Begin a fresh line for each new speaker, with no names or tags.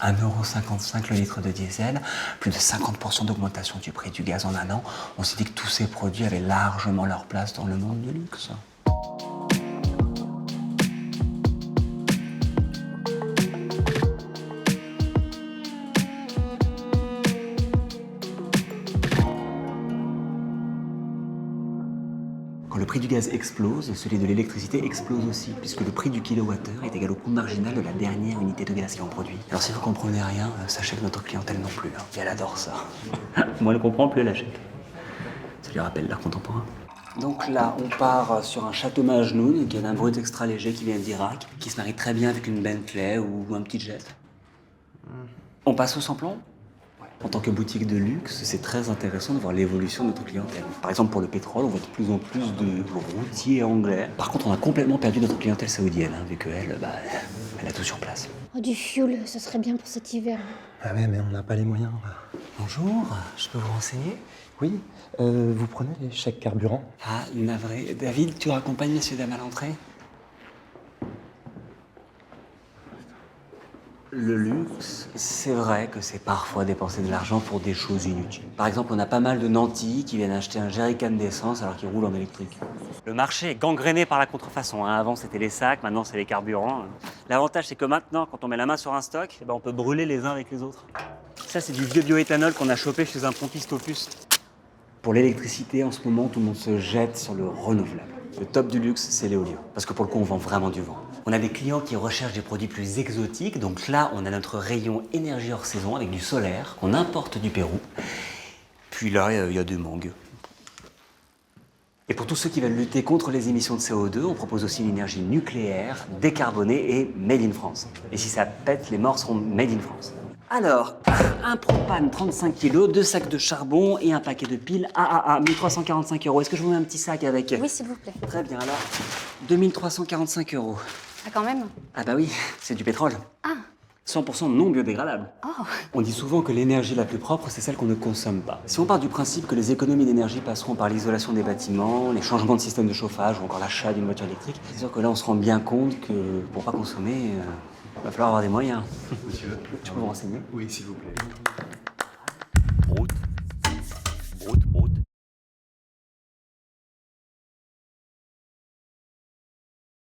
1,55 € le litre de diesel, plus de 50% d'augmentation du prix du gaz en un an. On s'est dit que tous ces produits avaient largement leur place dans le monde du luxe. Quand le prix du gaz explose, celui de l'électricité explose aussi, puisque le prix du kilowattheure est égal au coût marginal de la dernière unité de gaz qui en produit. Alors si vous comprenez rien, sachez que notre clientèle non plus, et elle adore ça. Moi, elle ne comprend plus, elle achète. Ça lui rappelle l'art contemporain. Donc là, on part sur un château Majnoun, qui est un brut extra léger qui vient d'Irak, qui se marie très bien avec une Bentley ou un petit jet. On passe au samplon. En tant que boutique de luxe, c'est très intéressant de voir l'évolution de notre clientèle. Par exemple, pour le pétrole, on voit de plus en plus de routiers anglais. Par contre, on a complètement perdu notre clientèle saoudienne, vu qu'elle, elle a tout sur place.
Oh, du fioul, ce serait bien pour cet hiver.
Ah ouais, mais on n'a pas les moyens.
Bonjour, je peux vous renseigner?
Oui, vous prenez les chèques carburant?
Ah, navré. David, tu raccompagnes messieurs dames à l'entrée? Le luxe, c'est vrai que c'est parfois dépenser de l'argent pour des choses inutiles. Par exemple, on a pas mal de nantis qui viennent acheter un jerrycan d'essence alors qu'ils roulent en électrique. Le marché est gangréné par la contrefaçon. Avant, c'était les sacs, maintenant, c'est les carburants. L'avantage, c'est que maintenant, quand on met la main sur un stock, on peut brûler les uns avec les autres. Ça, c'est du vieux bioéthanol qu'on a chopé chez un pompiste opus. Pour l'électricité, en ce moment, tout le monde se jette sur le renouvelable. Le top du luxe, c'est l'éolien. Parce que pour le coup, on vend vraiment du vent. On a des clients qui recherchent des produits plus exotiques. Donc là, on a notre rayon énergie hors saison avec du solaire qu'on importe du Pérou. Puis là, il y a des mangues. Et pour tous ceux qui veulent lutter contre les émissions de CO2, on propose aussi l'énergie nucléaire, décarbonée et made in France. Et si ça pète, les morts seront made in France. Alors, un propane 35 kg, 2 sacs de charbon et un paquet de piles AAA, 1345 €. Est-ce que je vous mets un petit sac avec?
Oui, s'il vous plaît.
Très bien, alors, 2345 €.
Ah, quand même.
Ah bah oui, c'est du pétrole.
Ah.
100% non biodégradable.
Oh.
On dit souvent que l'énergie la plus propre, c'est celle qu'on ne consomme pas. Si on part du principe que les économies d'énergie passeront par l'isolation des bâtiments, les changements de système de chauffage ou encore l'achat d'une voiture électrique, c'est sûr que là, on se rend bien compte que pour pas consommer, il va falloir avoir des moyens.
Monsieur,
Tu peux me renseigner?
oui, s'il vous plaît.